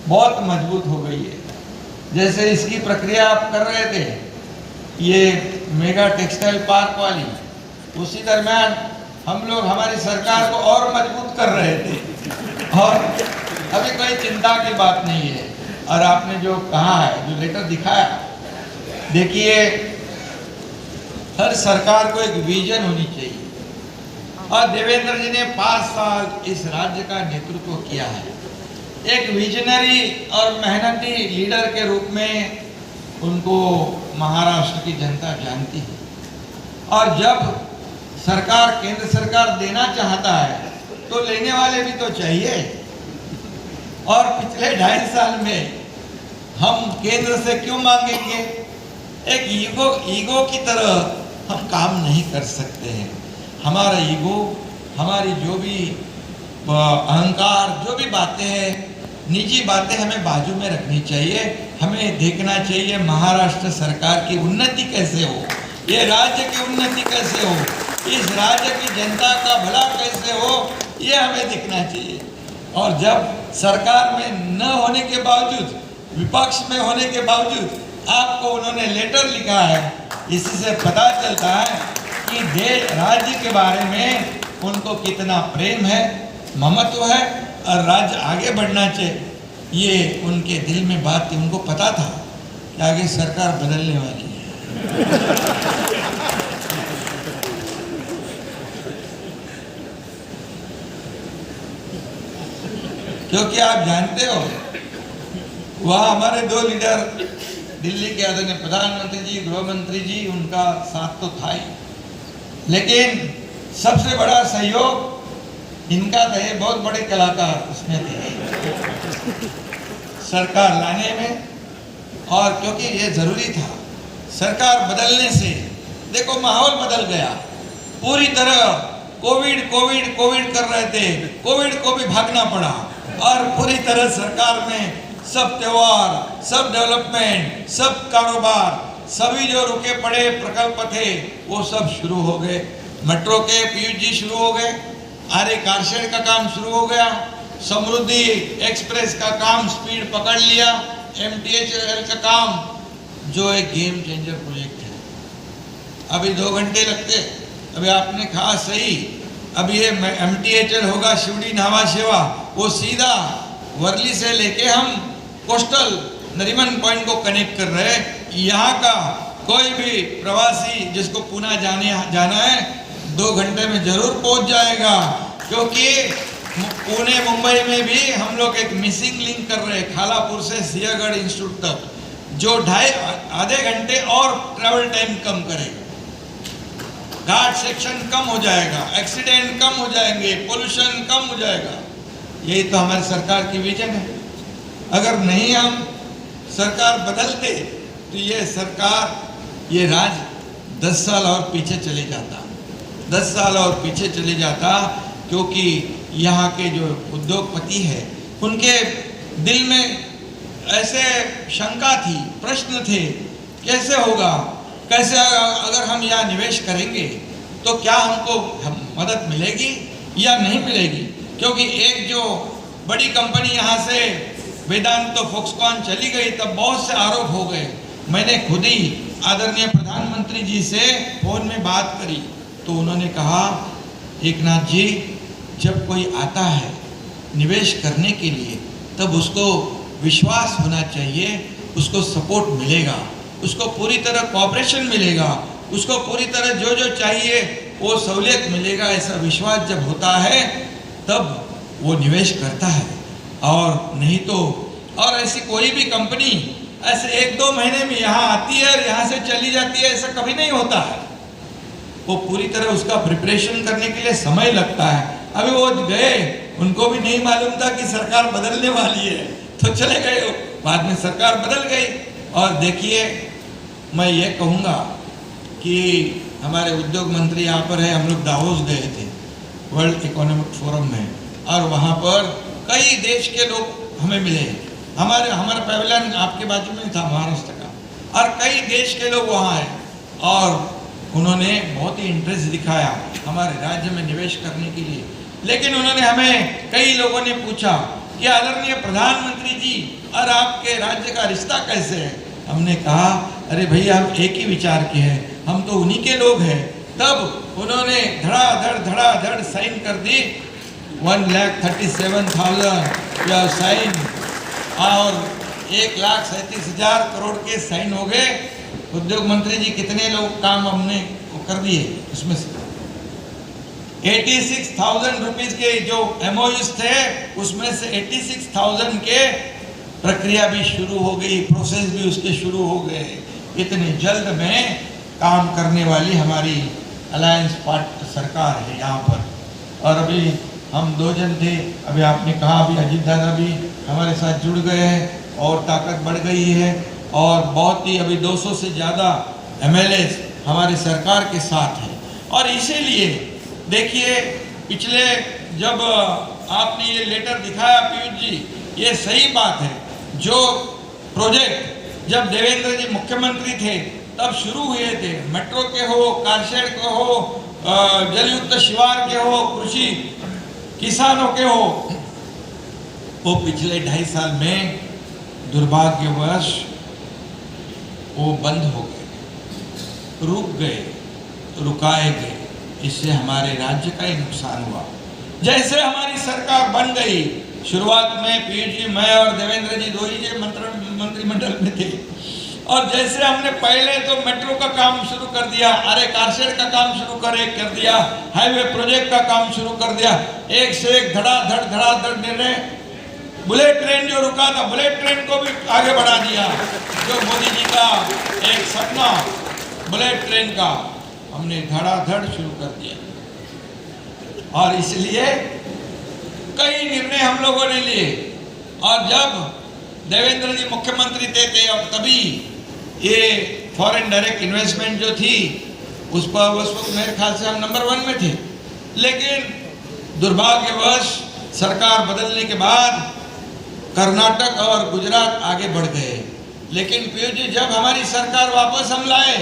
बहुत मजबूत हो गई है। जैसे इसकी प्रक्रिया आप कर रहे थे, ये मेगा टेक्सटाइल पार्क वाली, उसी दरमियान हम लोग हमारी सरकार को और मजबूत कर रहे थे और अभी कोई चिंता की बात नहीं है। और आपने जो कहा है, जो लेटर दिखाया, देखिए हर सरकार को एक विजन होनी चाहिए और देवेंद्र जी ने 5 साल इस राज्य का नेतृत्व किया है। एक विजनरी और मेहनती लीडर के रूप में उनको महाराष्ट्र की जनता जानती है और जब सरकार, केंद्र सरकार देना चाहता है तो लेने वाले भी तो चाहिए। और पिछले 2.5 साल में हम केंद्र से क्यों मांगेंगे? एक ईगो की तरह हम काम नहीं कर सकते हैं। हमारा ईगो, हमारी जो भी अहंकार, जो भी बातें हैं, निजी बातें हमें बाजू में रखनी चाहिए। हमें देखना चाहिए महाराष्ट्र सरकार की उन्नति कैसे हो, ये राज्य की उन्नति कैसे हो, इस राज्य की जनता का भला कैसे हो, ये हमें दिखना चाहिए। और जब सरकार में न होने के बावजूद, विपक्ष में होने के बावजूद आपको उन्होंने लेटर लिखा है, इसी से पता चलता है कि देश, राज्य के बारे में उनको कितना प्रेम है, ममत्व है और राज्य आगे बढ़ना चाहिए। ये उनके दिल में बात थी, उनको पता था कि आगे सरकार बदलने वाली है। क्योंकि आप जानते हो वहाँ हमारे 2 लीडर, दिल्ली के आदरणीय प्रधानमंत्री जी, गृह मंत्री जी, उनका साथ तो था ही, लेकिन सबसे बड़ा सहयोग इनका था। ये बहुत बड़े कलाकार उसमें थे सरकार लाने में, और क्योंकि ये जरूरी था। सरकार बदलने से देखो माहौल बदल गया पूरी तरह। कोविड कोविड कोविड कर रहे थे, कोविड को भी भागना पड़ा और पूरी तरह सरकार में सब त्योहार, सब डेवलपमेंट, सब कारोबार, सभी जो रुके पड़े प्रकल्प थे वो सब शुरू हो गए। मेट्रो के पीयूष शुरू हो गए, आर्य कारशेड का काम शुरू हो गया, समृद्धि एक्सप्रेस का काम स्पीड पकड़ लिया, MTHL का काम जो एक गेम चेंजर प्रोजेक्ट है। अभी 2 घंटे लगते, अभी आपने कहा सही, अभी ये MTHL होगा शिवड़ी न्हावा सेवा, वो सीधा वर्ली से लेके हम कोस्टल नरीमन पॉइंट को कनेक्ट कर रहे हैं। यहाँ का कोई भी प्रवासी जिसको पुणे जाना है 2 घंटे में जरूर पहुँच जाएगा, क्योंकि पुणे मुंबई में भी हम लोग एक मिसिंग लिंक कर रहे हैं खालापुर से सिंहगढ़ इंस्टीट्यूट तक, जो आधे घंटे और ट्रैवल टाइम कम करेगा, घाट सेक्शन कम हो जाएगा, एक्सीडेंट कम हो जाएंगे, पोल्यूशन कम हो जाएगा। यही तो हमारी सरकार की विजन है। अगर नहीं हम सरकार बदलते तो ये सरकार, ये राज्य 10 साल और पीछे चले जाता, 10 साल और पीछे चले जाता, क्योंकि यहाँ के जो उद्योगपति हैं उनके दिल में ऐसे शंका थी, प्रश्न थे, कैसे होगा, कैसे अगर हम यहाँ निवेश करेंगे तो क्या हमको मदद मिलेगी या नहीं मिलेगी। क्योंकि एक जो बड़ी कंपनी यहाँ से वेदांत फॉक्सकॉन चली गई तब बहुत से आरोप हो गए। मैंने खुद ही आदरणीय प्रधानमंत्री जी से फोन में बात करी तो उन्होंने कहा, एकनाथ जी, जब कोई आता है निवेश करने के लिए तब उसको विश्वास होना चाहिए, उसको सपोर्ट मिलेगा, उसको पूरी तरह कोऑपरेशन मिलेगा, उसको पूरी तरह जो जो चाहिए वो सहूलियत मिलेगा। ऐसा विश्वास जब होता है तब वो निवेश करता है, और नहीं तो, और ऐसी कोई भी कंपनी ऐसे 1-2 महीने में यहाँ आती है और यहाँ से चली जाती है, ऐसा कभी नहीं होता है। वो पूरी तरह उसका प्रिपरेशन करने के लिए समय लगता है। अभी वो गए, उनको भी नहीं मालूम था कि सरकार बदलने वाली है, तो चले गए, बाद में सरकार बदल गई। और देखिए, मैं ये कहूँगा कि हमारे उद्योग मंत्री यहाँ पर है, हम लोग दावोस गए थे वर्ल्ड इकोनॉमिक फोरम में, और वहाँ पर कई देश के लोग हमें मिले। हमारा पैवेलियन आपके बाजू में था महाराष्ट्र का, और कई देश के लोग वहाँ आए और उन्होंने बहुत ही इंटरेस्ट दिखाया हमारे राज्य में निवेश करने के लिए। लेकिन उन्होंने हमें, कई लोगों ने पूछा कि आदरणीय प्रधानमंत्री जी और आपके राज्य का रिश्ता कैसे है। हमने कहा अरे भैया हम एक ही विचार के हैं, हम तो उन्हीं के लोग हैं। तब उन्होंने धड़ाधड़ साइन कर दी। 1,37,000 साइन और 1,37,000 करोड़ के साइन हो गए। उद्योग मंत्री जी कितने लोग काम हमने कर दिए, उसमें से 86,000 रुपीज के जो MOUs थे उसमें से 86,000 के प्रक्रिया भी शुरू हो गई, प्रोसेस भी उसके शुरू हो गए। इतने जल्द में काम करने वाली हमारी अलायंस पार्टी सरकार है यहाँ पर। और अभी हम 2 जन थे, अभी आपने कहा अभी अजीत दादा भी हमारे साथ जुड़ गए हैं और ताकत बढ़ गई है और बहुत ही अभी 200 से ज़्यादा MLAs हमारी सरकार के साथ हैं। और इसीलिए देखिए पिछले जब आपने ये लेटर दिखाया पीयूष जी, ये सही बात है। जो प्रोजेक्ट जब देवेंद्र जी मुख्यमंत्री थे तब शुरू हुए थे, मेट्रो के हो, कारशेड के हो, जलयुक्त शिवार के हो, कृषि किसानों के हो, वो पिछले 2.5 साल में दुर्भाग्यवश वो बंद हो गए, रुक गए, रुकाए गए। इससे हमारे राज्य का ही नुकसान हुआ। जैसे हमारी सरकार बन गई, शुरुआत में पीयूष जी, मैं और देवेंद्र जी 2 ही मंत्रिमंडल में थे, और जैसे हमने पहले तो मेट्रो का काम शुरू कर दिया, अरे कारशेड का काम शुरू कर दिया, हाईवे प्रोजेक्ट का काम शुरू कर दिया, एक से एक धड़ाधड़ निर्णय। बुलेट ट्रेन जो रुका था, बुलेट ट्रेन को भी आगे बढ़ा दिया, जो मोदी जी का एक सपना बुलेट ट्रेन का हमने धड़ाधड़ शुरू कर दिया। और इसलिए कई निर्णय हम लोगों ने लिए। और जब देवेंद्र जी मुख्यमंत्री थे और तभी ये फॉरेन डायरेक्ट इन्वेस्टमेंट जो थी उस पर उस वक्त मेरे ख्याल से हम नंबर 1 में थे। लेकिन दुर्भाग्यवश सरकार बदलने के बाद कर्नाटक और गुजरात आगे बढ़ गए। लेकिन पीयूष जी जब हमारी सरकार वापस हम लाए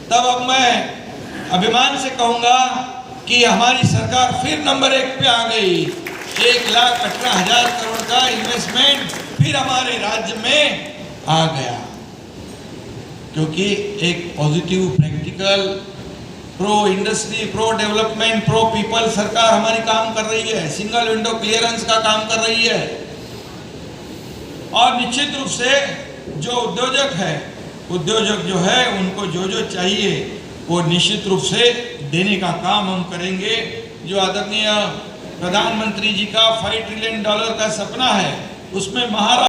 तब अब मैं अभिमान से कहूँगा कि हमारी सरकार फिर नंबर 1 पे आ गई। 1,18,000 करोड़ का इन्वेस्टमेंट फिर हमारे राज्य में आ गया, क्योंकि एक positive, practical, pro industry, pro development, pro people सरकार हमारी काम कर रही है। सिंगल विंडो क्लियरेंस का काम कर रही है। और निश्चित रूप से जो उद्योजक जो है उनको जो चाहिए वो निश्चित रूप से देने का काम हम करेंगे। जो आदरणीय प्रधानमंत्री जी का $5 ट्रिलियन का सपना है उसमें महाराष्ट्र